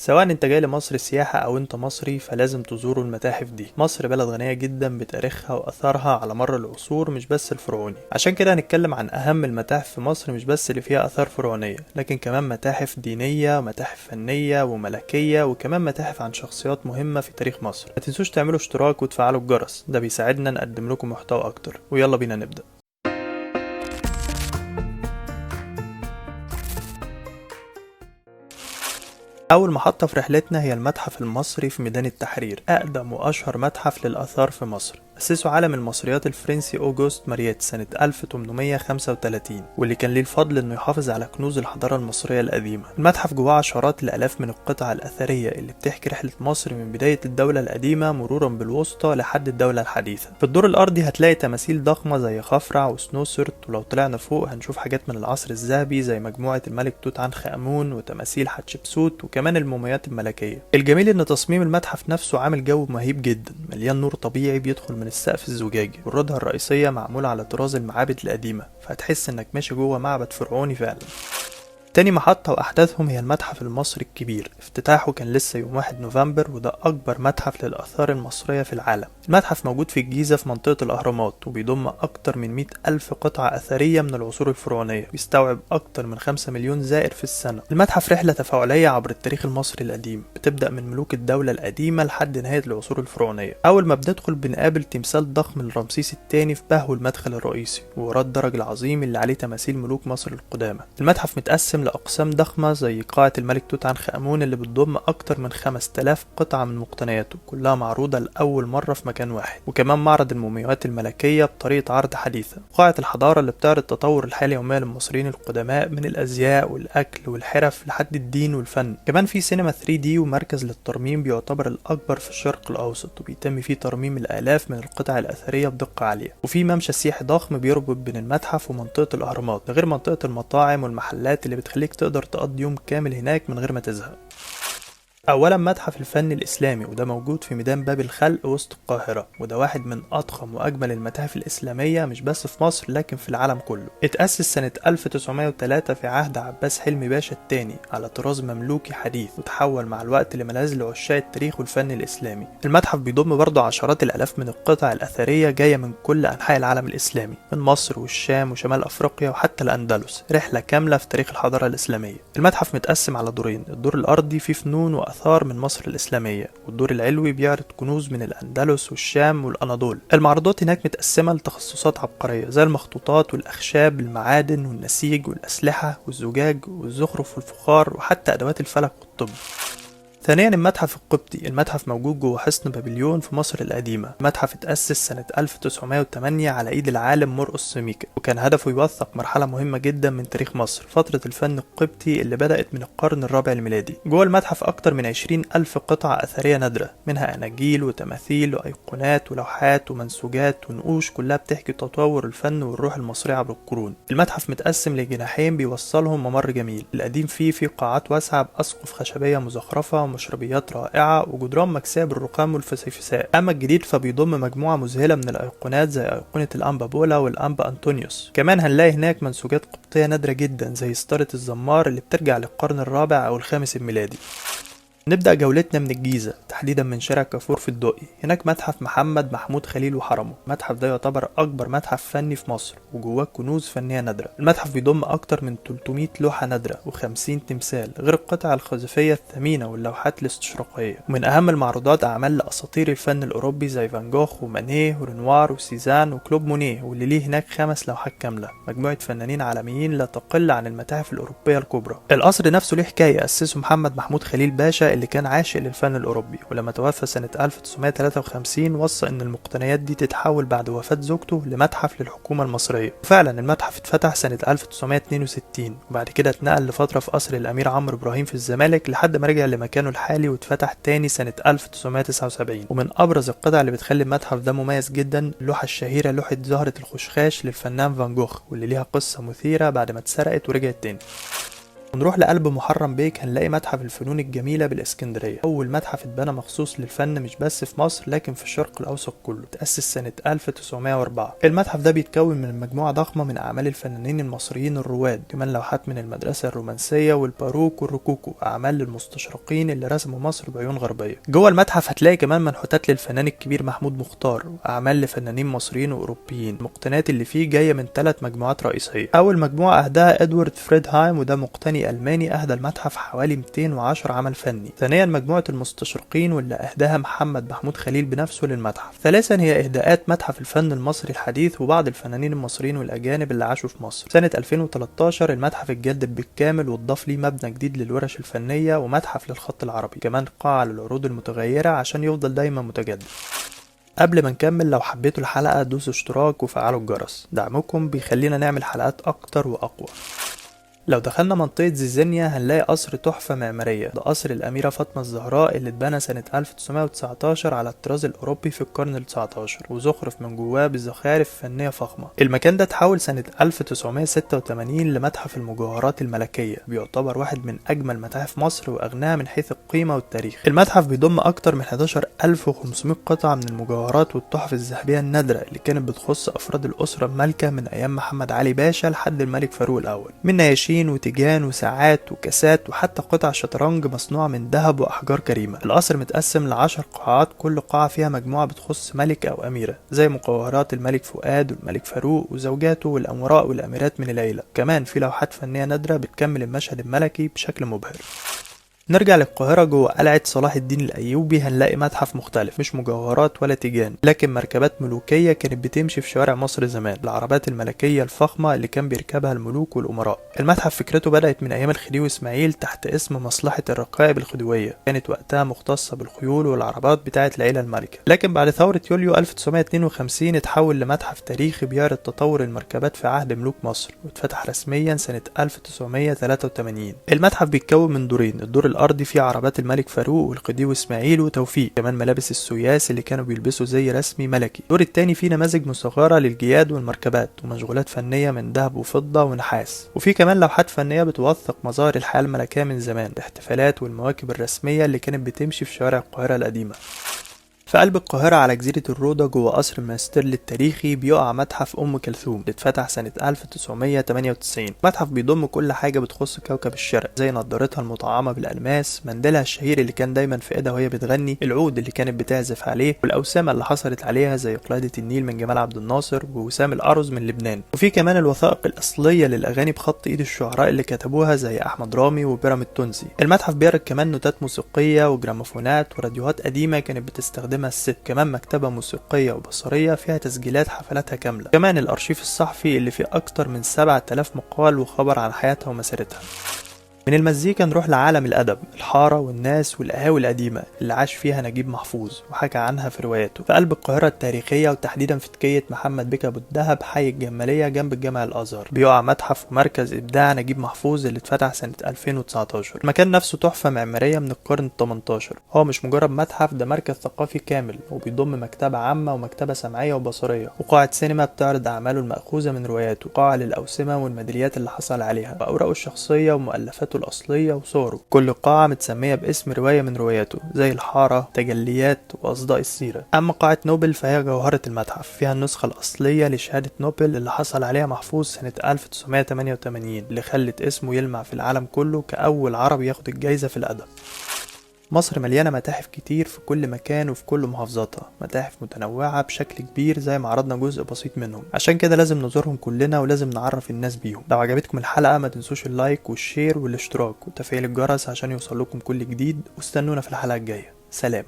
سواء انت جاي لمصر سياحة او انت مصري فلازم تزوروا المتاحف دي. مصر بلد غنية جدا بتاريخها واثارها على مر العصور، مش بس الفرعوني. عشان كده هنتكلم عن اهم المتاحف في مصر، مش بس اللي فيها اثار فرعونية، لكن كمان متاحف دينية ومتاحف فنية وملكية، وكمان متاحف عن شخصيات مهمة في تاريخ مصر. ما تنسوش تعملوا اشتراك وتفعلوا الجرس، ده بيساعدنا نقدم لكم محتوى اكتر. ويلا بينا نبدأ. أول محطة في رحلتنا هي المتحف المصري في ميدان التحرير، أقدم وأشهر متحف للآثار في مصر. أسسه عالم المصريات الفرنسي أوغوست مارييت سنة 1835، واللي كان ليه الفضل إنه يحافظ على كنوز الحضارة المصرية القديمة. المتحف جواه عشرات الآلاف من القطع الأثرية اللي بتحكي رحلة مصر من بداية الدولة القديمة مرورا بالوسطى لحد الدولة الحديثة. في الدور الأرضي هتلاقي تماثيل ضخمة زي خفرع وسنوسرت، ولو طلعنا فوق هنشوف حاجات من العصر الذهبي زي مجموعة الملك توت عنخ آمون وتماثيل حتشبسوت وكمان المومياوات الملكية. الجميل إن تصميم المتحف نفسه عامل جو مهيب جدا، مليان نور طبيعي بيدخل من السقف الزجاجي، والردهة الرئيسية معمولة على طراز المعابد القديمة، فهتحس إنك ماشي جوه معبد فرعوني فعلا. تاني محطة وأحداثهم هي المتحف المصري الكبير. افتتاحه كان لسه يوم 1 نوفمبر، وده أكبر متحف للآثار المصرية في العالم. المتحف موجود في الجيزة في منطقة الأهرامات، وبيضم أكتر من 100 ألف قطعة أثرية من العصور الفرعونية، بيستوعب أكتر من 5 مليون زائر في السنة. المتحف رحلة تفاعلية عبر التاريخ المصري القديم، بتبدأ من ملوك الدولة القديمة لحد نهاية العصور الفرعونية. أول ما بندخل بنقابل تمثال ضخم لرمسيس الثاني في بهو المدخل الرئيسي، ووراه الدرج العظيم اللي عليه تماثيل ملوك مصر القدامى. المتحف متقسم لأقسام ضخمة زي قاعة الملك توت عنخ آمون اللي بتضم أكتر من 5000 قطعة من مقتنياته، كلها معروضة لأول مرة في مكان واحد. وكمان معرض المومياوات الملكية بطريقة عرض حديثة. قاعة الحضارة اللي بتعرض تطور الحياة اليومية للمصريين القدماء، من الأزياء والأكل والحرف لحد الدين والفن. كمان في سينما 3D ومركز للترميم بيعتبر الأكبر في الشرق الأوسط، وبيتم فيه ترميم الآلاف من القطع الأثرية بدقة عالية. وفي ممشى سياحي ضخم بيربط بين المتحف ومنطقة الأهرامات، ده غير منطقة المطاعم والمحلات اللي بتخليك تقدر تقضي يوم كامل هناك من غير ما تزهق. اولا متحف الفن الاسلامي، وده موجود في ميدان باب الخلق وسط القاهره، وده واحد من اضخم واجمل المتاحف الاسلاميه مش بس في مصر لكن في العالم كله. اتاسس سنه 1903 في عهد عباس حلمي باشا الثاني على طراز مملوكي حديث، وتحول مع الوقت لملاذ لعشاق التاريخ والفن الاسلامي. المتحف بيضم برضه عشرات الالاف من القطع الاثريه جايه من كل انحاء العالم الاسلامي، من مصر والشام وشمال افريقيا وحتى الاندلس، رحله كامله في تاريخ الحضاره الاسلاميه. المتحف متقسم على دورين، الدور الارضي فيه فنون وآثار من مصر الإسلامية، والدور العلوي بيعرض كنوز من الأندلس والشام والأناضول. المعروضات هناك متقسمة لتخصصات عبقرية زي المخطوطات والأخشاب، المعادن والنسيج والأسلحة والزجاج والزخرف والفخار وحتى أدوات الفلك والطب. ثانيا المتحف القبطي. المتحف موجود جوه حصن بابليون في مصر القديمة. المتحف اتأسس سنة 1908 على ايد العالم مرقس سميكا، وكان هدفه يوثق مرحلة مهمة جدا من تاريخ مصر، فترة الفن القبطي اللي بدأت من القرن الرابع الميلادي. جوه المتحف أكتر من 20 ألف قطعة أثرية نادرة، منها أناجيل وتماثيل وأيقونات ولوحات ومنسوجات ونقوش، كلها بتحكي تطور الفن والروح المصرية عبر القرون. المتحف متقسم لجناحين بيوصلهم ممر جميل. القديم فيه قاعات واسعة بأسقف خشبية مزخرفة ومشربيات رائعة وجدران مكسية بالرخام والفسيفساء. أما الجديد فبيضم مجموعة مذهلة من الأيقونات زي أيقونة الأنبا بولا والأنبا أنطونيوس. كمان هنلاقي هناك منسوجات قبطية نادرة جدا زي ستارة الزمار اللي بترجع للقرن الرابع أو الخامس الميلادي. نبدأ جولتنا من الجيزة، تحديدا من شارع كافور في الدقي. هناك متحف محمد محمود خليل وحرمه. المتحف ده يعتبر أكبر متحف فني في مصر، وجواه كنوز فنية نادرة. المتحف بيضم أكتر من 300 لوحة نادرة و50 تمثال، غير القطع الخزفية الثمينة واللوحات الاستشراقية. ومن أهم المعروضات أعمال لأساطير الفن الأوروبي زي فان جوخ ومانيه ورنوار وسيزان وكلوب مونيه، واللي ليه هناك 5 لوحات كاملة، مجموعة فنانين عالميين لا تقل عن المتاحف الأوروبية الكبرى. القصر نفسه ليه حكاية، أسسه محمد محمود خليل باشا اللي كان عاشق للفن الأوروبي، ولما توفى سنة 1953 وصى إن المقتنيات دي تتحول بعد وفاة زوجته لمتحف للحكومة المصرية. وفعلا المتحف اتفتح سنة 1962، وبعد كده اتنقل لفترة في قصر الأمير عمرو إبراهيم في الزمالك لحد ما رجع لمكانه الحالي، واتفتح تاني سنة 1979. ومن أبرز القطع اللي بتخلي المتحف ده مميز جدا اللوحة الشهيرة، لوحة زهرة الخشخاش للفنان فان جوخ، واللي ليها قصة مثيرة بعد ما اتسرقت ورجعت تاني. ونروح لقلب محرم بيك هنلاقي متحف الفنون الجميلة بالإسكندرية، أول متحف اتبنى مخصوص للفن مش بس في مصر لكن في الشرق الأوسط كله، تأسس سنة 1904. المتحف ده بيتكون من مجموعة ضخمة من أعمال الفنانين المصريين الرواد، كمان لوحات من المدرسة الرومانسية والباروك والروكوكو، أعمال للمستشرقين اللي رسموا مصر بعيون غربية. جوه المتحف هتلاقي كمان منحوتات للفنان الكبير محمود مختار، وأعمال لفنانين مصريين وأوروبيين. المقتنيات اللي فيه جاية من 3 مجموعات رئيسية. أول مجموعة أهداها إدوارد فريدهايم، وده مقتني ألماني أهدى المتحف حوالي 210 عمل فني. ثانيا مجموعة المستشرقين واللي أهداها محمد محمود خليل بنفسه للمتحف. ثالثا هي إهداءات متحف الفن المصري الحديث وبعض الفنانين المصريين والأجانب اللي عاشوا في مصر. سنة 2013 المتحف اتجدد بالكامل واتضاف ليه مبنى جديد للورش الفنية ومتحف للخط العربي، كمان قاعة للعروض المتغيرة عشان يفضل دايما متجدد. قبل ما نكمل، لو حبيتوا الحلقة دوسوا اشتراك وفعلوا الجرس، دعمكم بيخلينا نعمل حلقات أكتر وأقوى. لو دخلنا منطقة زيزينيا هنلاقي قصر تحفة معمارية، ده قصر الأميرة فاطمة الزهراء اللي اتبنى سنة 1919 على الطراز الأوروبي في القرن ال19 وزخرف من جواه بزخارف فنية فخمة. المكان ده اتحول سنة 1986 لمتحف المجوهرات الملكية، بيعتبر واحد من أجمل متاحف مصر وأغناها من حيث القيمة والتاريخ. المتحف بيضم أكتر من 11500 قطعة من المجوهرات والتحف الذهبية النادرة اللي كانت بتخص أفراد الأسرة المالكة من أيام محمد علي باشا لحد الملك فاروق الأول، من نياشين وتيجان وساعات وكاسات وحتى قطع شطرنج مصنوعة من ذهب وأحجار كريمة. القصر متقسم ل10 قاعات، كل قاعة فيها مجموعة بتخص ملك أو أميرة، زي مجوهرات الملك فؤاد والملك فاروق وزوجاته والأمراء والأميرات من العيلة. كمان في لوحات فنية نادرة بتكمل المشهد الملكي بشكل مبهر. نرجع للقاهرة، جوه قلعة صلاح الدين الأيوبي هنلاقي متحف مختلف، مش مجوهرات ولا تيجان لكن مركبات ملوكية كانت بتمشي في شوارع مصر زمان، العربات الملكية الفخمة اللي كان بيركبها الملوك والأمراء. المتحف فكرته بدأت من أيام الخديوي إسماعيل تحت اسم مصلحة الرقائب الخديوية، كانت وقتها مختصة بالخيول والعربات بتاعة العيلة الملكة، لكن بعد ثورة يوليو 1952 اتحول لمتحف تاريخي بيعرض تطور المركبات في عهد ملوك مصر، واتفتح رسميا سنة 1983. المتحف بيتكون من دورين، الدور الأرضي فيه عربات الملك فاروق والخديوي إسماعيل وتوفيق، كمان ملابس السياس اللي كانوا بيلبسوا زي رسمي ملكي. الدور التاني فيه نماذج مصغرة للجياد والمركبات ومشغولات فنية من ذهب وفضة ونحاس، وفي كمان لوحات فنية بتوثق مظاهر الحياة الملكية من زمان، الاحتفالات والمواكب الرسمية اللي كانت بتمشي في شوارع القاهرة القديمة. في قلب القاهرة على جزيرة الروضة جوه قصر الماسترل التاريخي بيقع متحف أم كلثوم اللي اتفتح سنة 1998. متحف بيضم كل حاجة بتخص كوكب الشرق، زي نضارتها المطعمة بالألماس، منديلها الشهير اللي كان دايما في ايدها وهي بتغني، العود اللي كانت بتعزف عليه، والأوسمة اللي حصلت عليها زي قلادة النيل من جمال عبد الناصر ووسام الأرز من لبنان، وفي كمان الوثائق الأصلية للأغاني بخط إيد الشعراء اللي كتبوها زي أحمد رامي وبيرام التونسي. المتحف بيعرض كمان نوتات موسيقية وجراموفونات وراديوهات قديمة كانت بتستخدمها الست، كمان مكتبة موسيقية وبصرية فيها تسجيلات حفلاتها كاملة، كمان الأرشيف الصحفي اللي فيه أكتر من 7000 مقال وخبر عن حياتها ومسيرتها. من المزيكا نروح لعالم الأدب، الحارة والناس والقهاوي القديمة اللي عاش فيها نجيب محفوظ وحكى عنها في رواياته. في قلب القاهرة التاريخية وتحديدا في تكية محمد بك أبو الدهب حي الجمالية جنب الجامع الأزهر بيقع متحف ومركز إبداع نجيب محفوظ اللي اتفتح سنة 2019. المكان نفسه تحفة معمارية من القرن ال18، هو مش مجرد متحف، ده مركز ثقافي كامل وبيضم مكتبة عامة ومكتبة سمعية وبصرية وقاعة سينما بتعرض أعماله المأخوذة من رواياته، قاعة للأوسمة والميداليات اللي حصل عليها وأوراقه الشخصية ومؤلفاته الأصلية وصوره. كل قاعة متسمية باسم رواية من رواياته زي الحارة، تجليات، وأصداء السيرة. أما قاعة نوبل فهي جوهرة المتحف، فيها النسخة الأصلية لشهادة نوبل اللي حصل عليها محفوظ سنة 1988 اللي خلت اسمه يلمع في العالم كله كأول عربي ياخد الجايزة في الأدب. مصر مليانة متاحف كتير في كل مكان وفي كل محافظاتها، متاحف متنوعة بشكل كبير زي ما عرضنا جزء بسيط منهم، عشان كده لازم نزورهم كلنا ولازم نعرف الناس بيهم. لو عجبتكم الحلقة ما تنسوش اللايك والشير والاشتراك وتفعيل الجرس عشان يوصل لكم كل جديد، واستنونا في الحلقة الجاية. سلام.